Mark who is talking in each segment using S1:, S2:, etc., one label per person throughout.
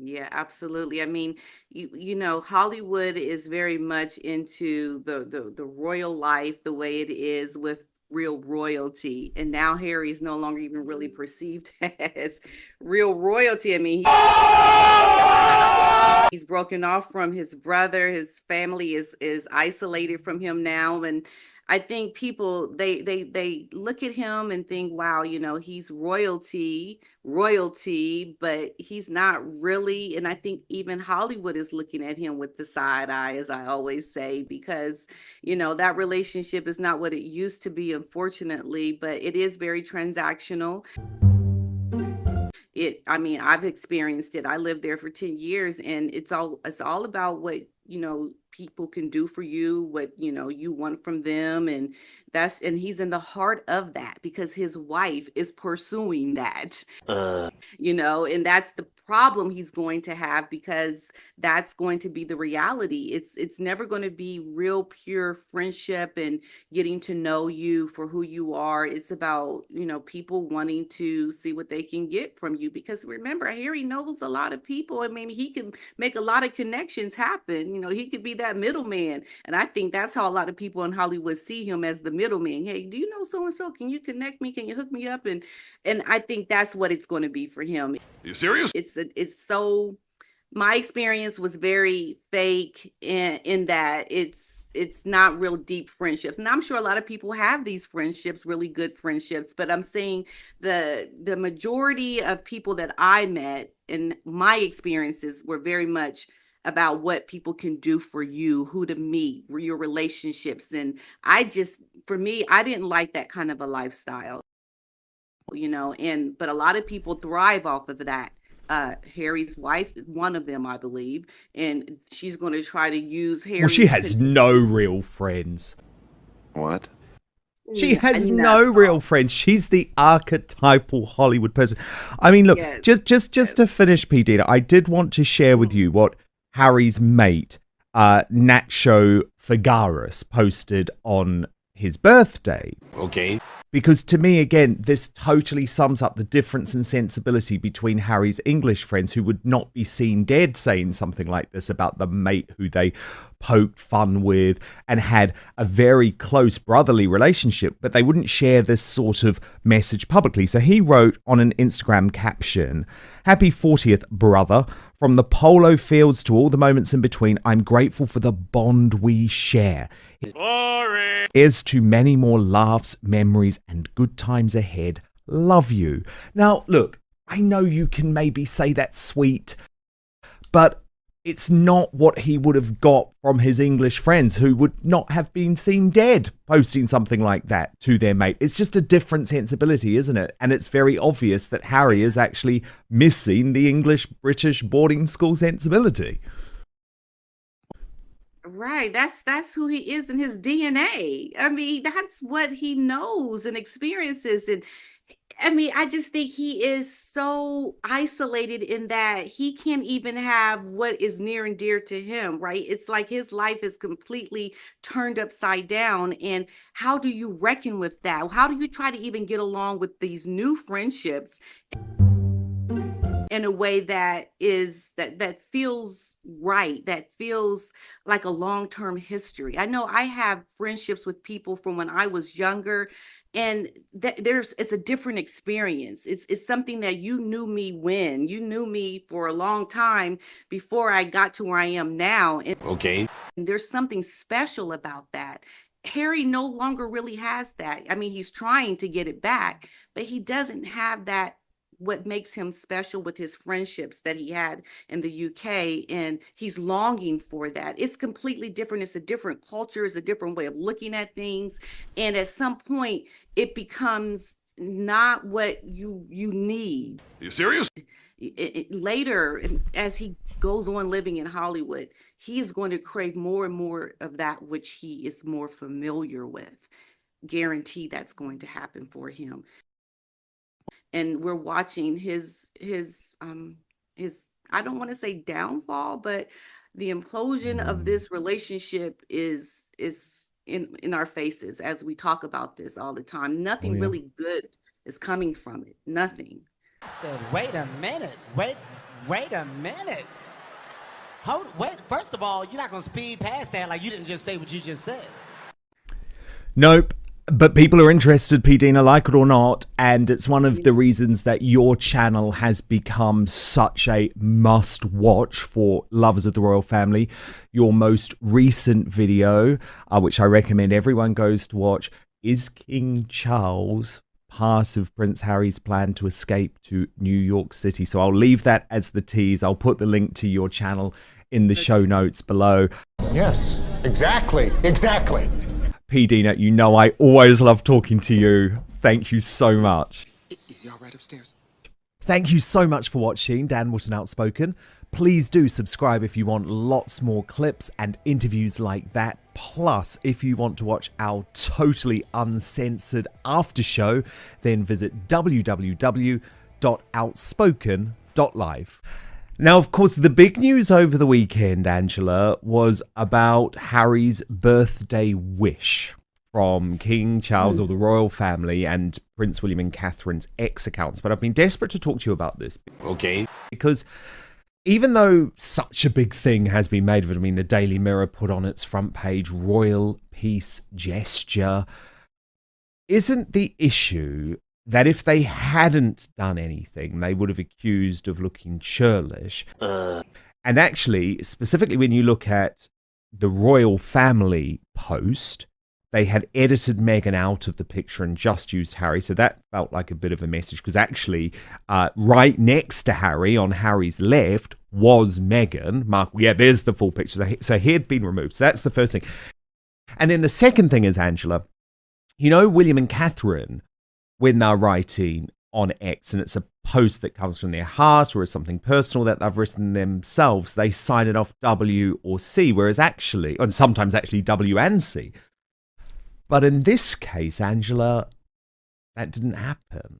S1: Yeah, absolutely. I mean, Hollywood is very much into the royal life the way it is with real royalty. And now Harry is no longer even really perceived as real royalty. I mean, he's broken off from his brother. His family is isolated from him now, and I think people they look at him and think, wow, he's royalty, but he's not really. And I think even Hollywood is looking at him with the side eye, as I always say, because that relationship is not what it used to be, unfortunately, but it is very transactional. I mean, I've experienced it. I lived there for 10 years, and it's all about what, people can do for you, what, you want from them. And he's in the heart of that because his wife is pursuing that. And that's the problem he's going to have, because that's going to be the reality. It's never going to be real pure friendship and getting to know you for who you are. It's about, people wanting to see what they can get from you, because remember, Harry knows a lot of people. I mean, he can make a lot of connections happen. He could be that middleman, and I think that's how a lot of people in Hollywood see him, as the middleman. Hey, do you know so and so? Can you connect me? Can you hook me up? And I think that's what it's going to be for him.
S2: You serious?
S1: It's so, my experience was very fake in that it's not real deep friendships. And I'm sure a lot of people have these friendships, really good friendships, but I'm saying the majority of people that I met in my experiences were very much about what people can do for you, who to meet, your relationships. And for me, I didn't like that kind of a lifestyle, but a lot of people thrive off of that. Harry's wife is one of them, I believe, and she's going to try to use
S3: Well, she
S1: Harry's
S3: has no real friends.
S2: What?
S3: She has
S1: not
S3: no
S1: at
S3: real
S1: all.
S3: friends. She's the archetypal Hollywood person. I mean, look,
S1: Yes.
S3: just to finish, P. Dina, I did want to share with you what Harry's mate, Nacho Figueras, posted on his birthday.
S2: Okay.
S3: Because to me, again, this totally sums up the difference in sensibility between Harry's English friends, who would not be seen dead saying something like this about the mate who they poked fun with and had a very close brotherly relationship, but they wouldn't share this sort of message publicly. So he wrote on an Instagram caption, "Happy 40th, brother. From the polo fields to all the moments in between, I'm grateful for the bond we share. Here's to many more laughs, memories, and good times ahead. Love you." Now, look, I know you can maybe say that's sweet, but it's not what he would have got from his English friends, who would not have been seen dead posting something like that to their mate. It's just a different sensibility, isn't it? And it's very obvious that Harry is actually missing the English-British boarding school sensibility.
S1: Right. That's who he is in his DNA. I mean, that's what he knows and experiences. And I mean, I just think he is so isolated in that he can't even have what is near and dear to him, right? It's like his life is completely turned upside down. And how do you reckon with that? How do you try to even get along with these new friendships in a way that feels right, that feels like a long-term history? I know I have friendships with people from when I was younger, and it's a different experience. It's something that you knew me for a long time before I got to where I am now, and
S2: Okay.
S1: there's something special about that. Harry no longer really has that. I mean, he's trying to get it back, but he doesn't have that, what makes him special with his friendships that he had in the UK, and he's longing for that. It's completely different. It's a different culture, it's a different way of looking at things, and at some point it becomes not what you need.
S2: You serious?
S1: Later, as he goes on living in Hollywood, he is going to crave more and more of that which he is more familiar with. Guarantee that's going to happen for him. And we're watching his, I don't want to say downfall, but the implosion of this relationship is in our faces as we talk about this all the time.
S3: Oh,
S1: Nothing
S3: yeah.
S1: really good is coming from it. Nothing.
S4: Said, wait a minute. Wait,
S2: Wait a minute. Wait, first of all, you're not going to speed past that like you didn't just say what you just said.
S3: Nope. But people are interested, P. Dina, like it or not, and it's one of the reasons that your channel has become such a must-watch for lovers of the royal family. Your most recent video, which I recommend everyone goes to watch, is King Charles part of Prince Harry's plan to escape to New York City? So I'll leave that as the tease. I'll put the link to your channel in the show notes below.
S4: Yes, exactly.
S3: P. Dina, you know I always love talking to you. Thank you so much.
S4: Is y'all right upstairs?
S3: Thank you so much for watching Dan Wootton Outspoken. Please do subscribe if you want lots more clips and interviews like that. Plus, if you want to watch our totally uncensored after show, then visit www.outspoken.live. Now, of course, the big news over the weekend, Angela, was about Harry's birthday wish from King Charles or the royal family and Prince William and Catherine's ex-accounts. But I've been desperate to talk to you about this.
S4: Okay.
S3: Because even though such a big thing has been made of it, I mean, the Daily Mirror put on its front page, royal peace gesture, isn't the issue that if they hadn't done anything, they would have accused of looking churlish? And actually, specifically when you look at the royal family post, they had edited Meghan out of the picture and just used Harry. So that felt like a bit of a message, because actually right next to Harry, on Harry's left, was Meghan Markle. Yeah, there's the full picture. So he had been removed. So that's the first thing. And then the second thing is, Angela, you know, William and Catherine, when they're writing on X and it's a post that comes from their heart or is something personal that they've written themselves, they sign it off W or C, whereas actually, and sometimes actually W and C. But in this case, Angela, that didn't happen.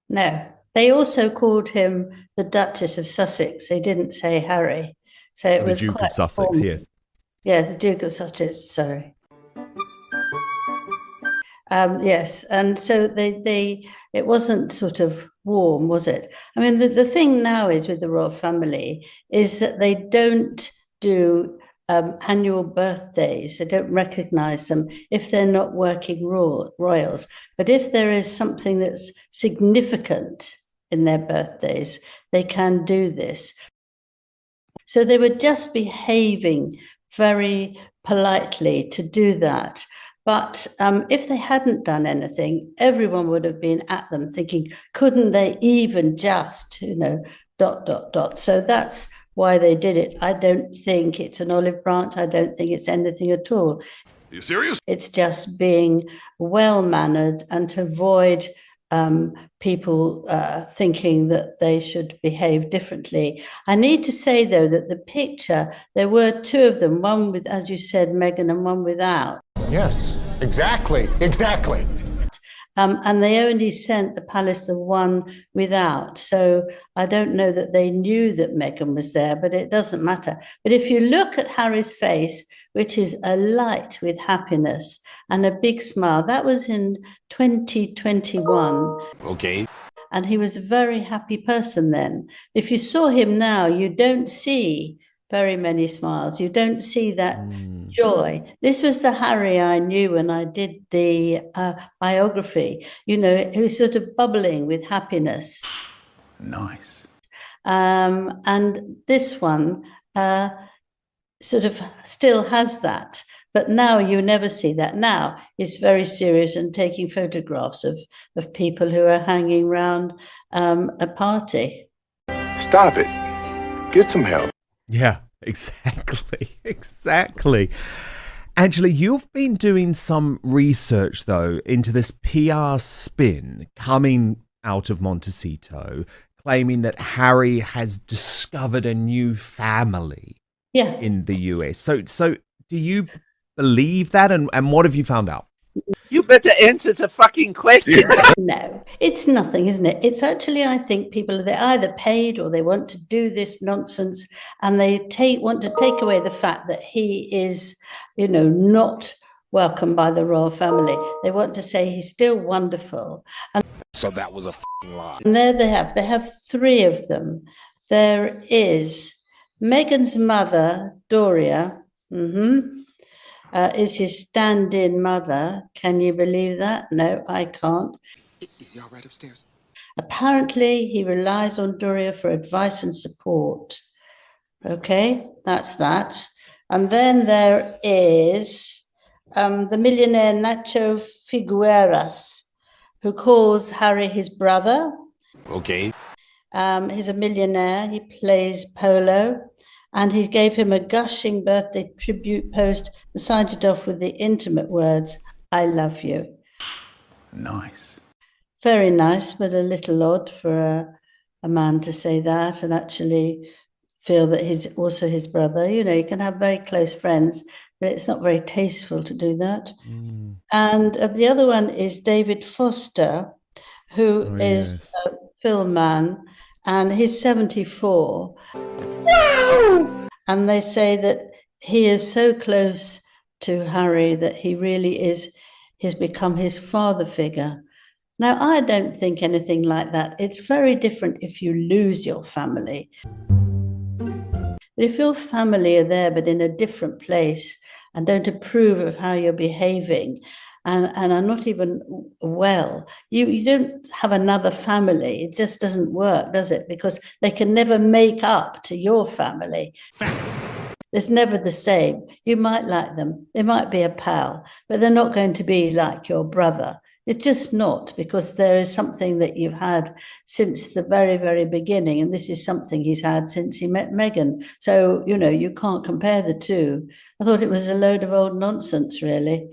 S5: No, they also called him the Duchess of Sussex. They didn't say Harry. So it was
S3: the Duke
S5: quite
S3: of Sussex,
S5: formal.
S3: yes.
S5: Yeah, the Duke of Sussex, sorry. Yes, and so it wasn't sort of warm, was it? I mean, the thing now is with the royal family is that they don't do annual birthdays. They don't recognize them if they're not working royals. But if there is something that's significant in their birthdays, they can do this. So they were just behaving very politely to do that. But if they hadn't done anything, everyone would have been at them thinking, couldn't they even just, So that's why they did it. I don't think it's an olive branch. I don't think it's anything at all.
S4: Are you serious?
S5: It's just being well-mannered and to avoid people thinking that they should behave differently. I need to say, though, that the picture, there were two of them, one with, as you said, Meghan, and one without.
S4: Yes, exactly.
S5: And they only sent the palace the one without. So I don't know that they knew that Meghan was there, but it doesn't matter. But if you look at Harry's face, which is alight with happiness and a big smile, that was in 2021.
S4: Okay.
S5: And he was a very happy person then. If you saw him now, you don't see very many smiles. You don't see that joy. This was the Harry I knew when I did the biography. He was sort of bubbling with happiness.
S4: Nice.
S5: And this one sort of still has that. But now you never see that. Now he's very serious and taking photographs of people who are hanging around a party.
S4: Stop it. Get some help.
S3: Yeah, exactly. Angela, you've been doing some research, though, into this PR spin coming out of Montecito, claiming that Harry has discovered a new family in the US. So do you believe that? And what have you found out?
S6: You better answer the fucking question.
S5: No, it's nothing, isn't it? It's actually, I think people, they're either paid or they want to do this nonsense, and they want to take away the fact that he is, not welcomed by the royal family. They want to say he's still wonderful.
S4: So that was a lie.
S5: And there they have three of them. There is Meghan's mother, Doria, is his stand-in mother. Can you believe that? No, I can't.
S4: Is he all right upstairs?
S5: Apparently, he relies on Doria for advice and support. Okay, that's that. And then there is the millionaire Nacho Figueras, who calls Harry his brother.
S4: Okay.
S5: He's a millionaire. He plays polo. And he gave him a gushing birthday tribute post and signed it off with the intimate words, "I love you."
S4: Nice.
S5: Very nice, but a little odd for a man to say that and actually feel that he's also his brother. You know, you can have very close friends, but it's not very tasteful to do that. And the other one is David Foster, who is a film man, and he's 74. And they say that he is so close to Harry that he really he's become his father figure. Now, I don't think anything like that. It's very different if you lose your family. But if your family are there, but in a different place and don't approve of how you're behaving and are not even well, you don't have another family. It just doesn't work, does it? Because they can never make up to your family.
S2: Fact.
S5: It's never the same. You might like them. They might be a pal, but they're not going to be like your brother. It's just not, because there is something that you've had since the very, very beginning. And this is something he's had since he met Meghan. So, you know, you can't compare the two. I thought it was a load of old nonsense, really.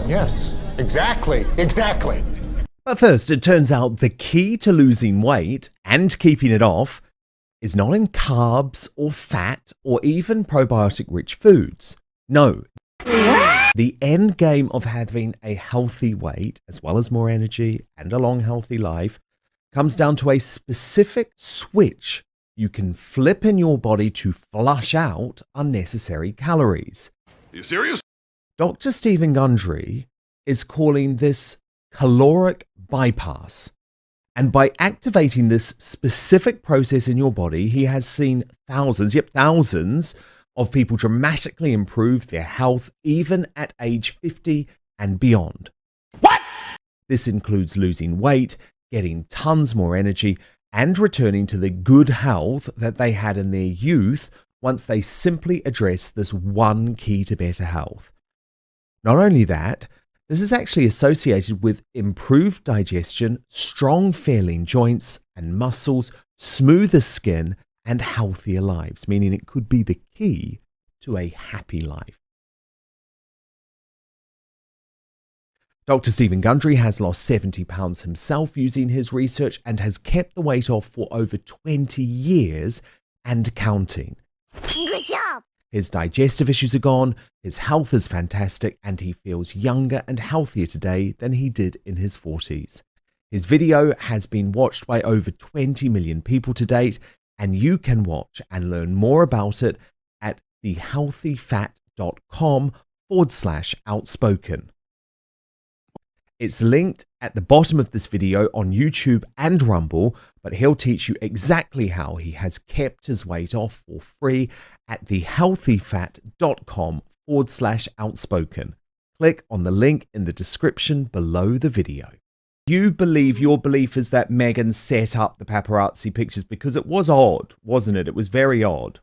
S4: Yes, exactly. Exactly.
S3: But first, it turns out the key to losing weight and keeping it off is not in carbs or fat or even probiotic-rich foods. No. The end game of having a healthy weight, as well as more energy and a long, healthy life, comes down to a specific switch you can flip in your body to flush out unnecessary calories.
S4: Are you serious?
S3: Dr. Stephen Gundry is calling this caloric bypass. And by activating this specific process in your body, he has seen thousands of people dramatically improve their health, even at age 50 and beyond.
S4: What?
S3: This includes losing weight, getting tons more energy, and returning to the good health that they had in their youth once they simply address this one key to better health. Not only that, this is actually associated with improved digestion, strong feeling joints and muscles, smoother skin, and healthier lives, meaning it could be the key to a happy life. Dr. Stephen Gundry has lost 70 pounds himself using his research and has kept the weight off for over 20 years and counting.
S7: Good job!
S3: His digestive issues are gone, his health is fantastic, and he feels younger and healthier today than he did in his 40s. His video has been watched by over 20 million people to date, and you can watch and learn more about it at thehealthyfat.com/outspoken. It's linked at the bottom of this video on YouTube and Rumble, but he'll teach you exactly how he has kept his weight off for free at thehealthyfat.com/outspoken. Click on the link in the description below the video. You believe your belief is that Meghan set up the paparazzi pictures, because it was odd, wasn't it? It was very odd.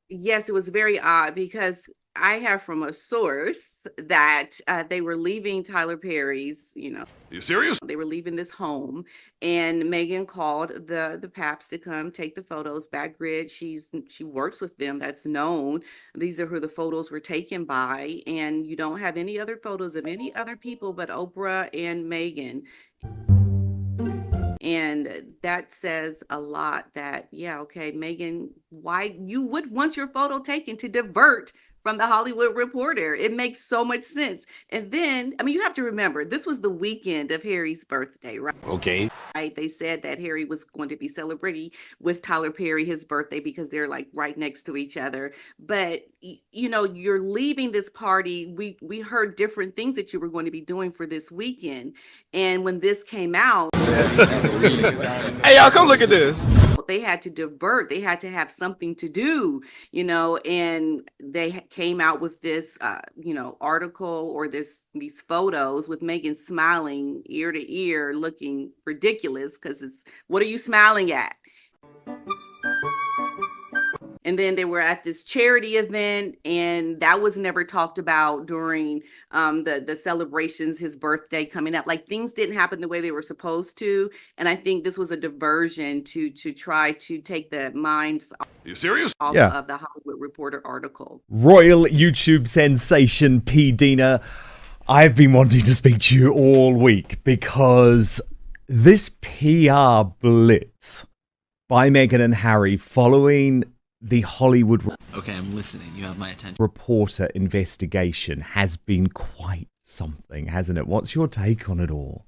S1: Yes, it was very odd, because I have from a source that they were leaving Tyler Perry's, Are
S4: you serious?
S1: They were leaving this home, and Meghan called the Paps to come take the photos. Backgrid, she works with them. That's known. These are who the photos were taken by, and you don't have any other photos of any other people but Oprah and Meghan. And that says a lot that, yeah, okay, Meghan, why you would want your photo taken to divert from the Hollywood Reporter. It makes so much sense. And then, I mean, you have to remember, this was the weekend of Harry's birthday, right?
S4: Okay.
S1: They said that Harry was going to be celebrating with Tyler Perry his birthday because they're like right next to each other. But you know, you're leaving this party. We heard different things that you were going to be doing for this weekend. And when this came out,
S7: Hey, y'all, come look at this.
S1: they had to divert. They had to have something to do, you know, and they came out with this, article or these photos with Meghan smiling ear to ear, looking ridiculous because it's, what are you smiling at? And then they were at this charity event, and that was never talked about during the celebrations, his birthday coming up. Like, things didn't happen the way they were supposed to. And I think this was a diversion to try to take the minds
S4: You serious?
S1: off
S3: Yeah.
S1: of the Hollywood Reporter article.
S3: Royal YouTube sensation P. Dina, I've been wanting to speak to you all week because this PR blitz by Meghan and Harry following the Hollywood
S8: Okay, I'm listening. You have my attention.
S3: Reporter investigation has been quite something, hasn't it? What's your take on it all?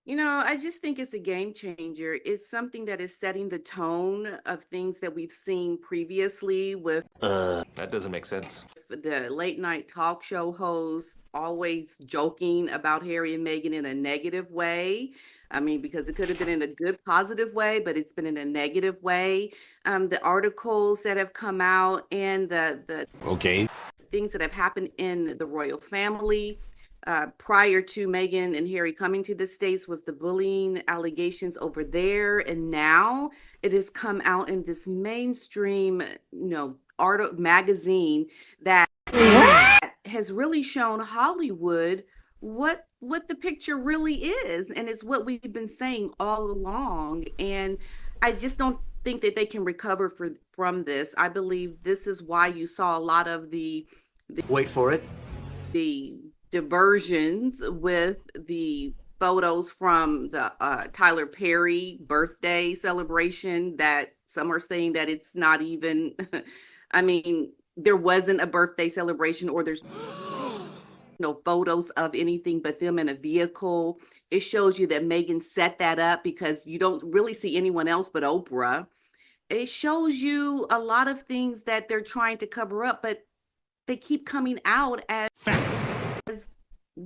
S1: You know, I just think it's a game changer. It's something that is setting the tone of things that we've seen previously with
S7: That doesn't make sense.
S1: the late night talk show hosts always joking about Harry and Meghan in a negative way. I mean, because it could have been in a good, positive way, but it's been in a negative way. The articles that have come out and the
S4: Okay.
S1: things that have happened in the royal family prior to Meghan and Harry coming to the States with the bullying allegations over there. And now it has come out in this mainstream, magazine that has really shown Hollywood what the picture really is, and it's what we've been saying all along. And I just don't think that they can recover from this. I believe this is why you saw a lot of the
S8: Wait for it.
S1: diversions with the photos from the Tyler Perry birthday celebration, that some are saying that it's not even I mean, there wasn't a birthday celebration, or there's no photos of anything but them in a vehicle. It shows you that Meghan set that up because you don't really see anyone else but Oprah. It shows you a lot of things that they're trying to cover up, but they keep coming out as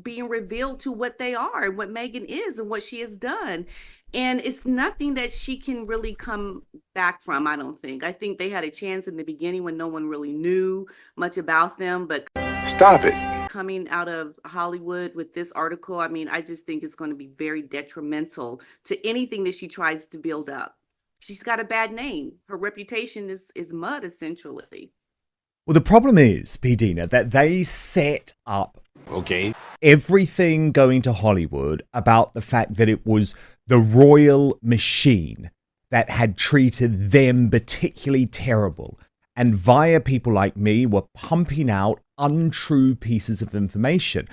S1: being revealed to what they are and what Meghan is and what she has done. And it's nothing that she can really come back from, I don't think. I think they had a chance in the beginning when no one really knew much about them, but
S4: Stop it.
S1: coming out of Hollywood with this article, I mean, I just think it's going to be very detrimental to anything that she tries to build up. She's got a bad name. Her reputation is mud, essentially.
S3: Well, the problem is, P. Dina, that they set up
S4: Okay.
S3: everything going to Hollywood about the fact that it was the royal machine that had treated them particularly terrible. And via people like me were pumping out untrue pieces of information.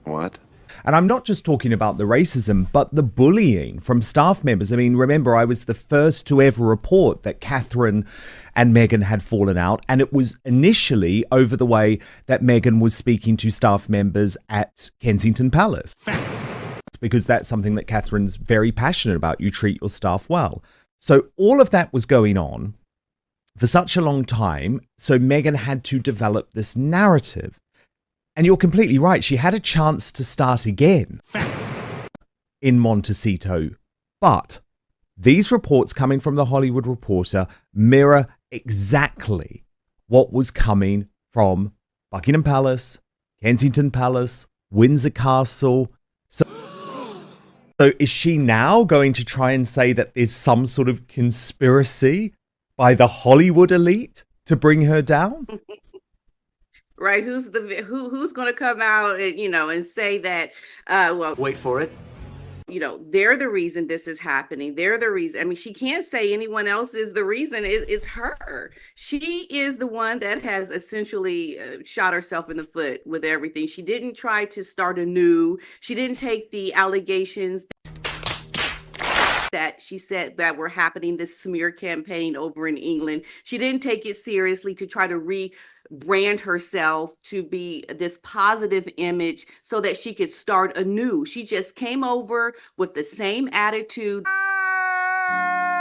S7: What?
S3: And I'm not just talking about the racism, but the bullying from staff members. I mean, remember, I was the first to ever report that Catherine and Meghan had fallen out. And it was initially over the way that Meghan was speaking to staff members at Kensington Palace.
S2: Fact.
S3: Because that's something that Catherine's very passionate about. You treat your staff well. So all of that was going on for such a long time. So Meghan had to develop this narrative. And you're completely right. She had a chance to start again
S2: Fact.
S3: in Montecito. But these reports coming from the Hollywood Reporter mirror exactly what was coming from Buckingham Palace, Kensington Palace, Windsor Castle. So is she now going to try and say that there's some sort of conspiracy by the Hollywood elite to bring her down?
S1: Right? Who's going to come out and and say that?
S8: Wait for it.
S1: They're the reason this is happening. They're the reason. I mean, she can't say anyone else is the reason. It's her. She is the one that has essentially shot herself in the foot with everything. She didn't try to start anew. She didn't take the allegations that she said that were happening, this smear campaign over in England. She didn't take it seriously to try to rebrand herself to be this positive image so that she could start anew. She just came over with the same attitude,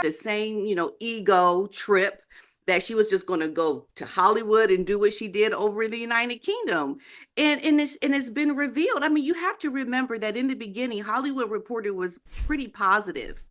S1: the same, ego trip, that she was just going to go to Hollywood and do what she did over in the United Kingdom. And it's been revealed. I mean, you have to remember that in the beginning, Hollywood Reporter was pretty positive.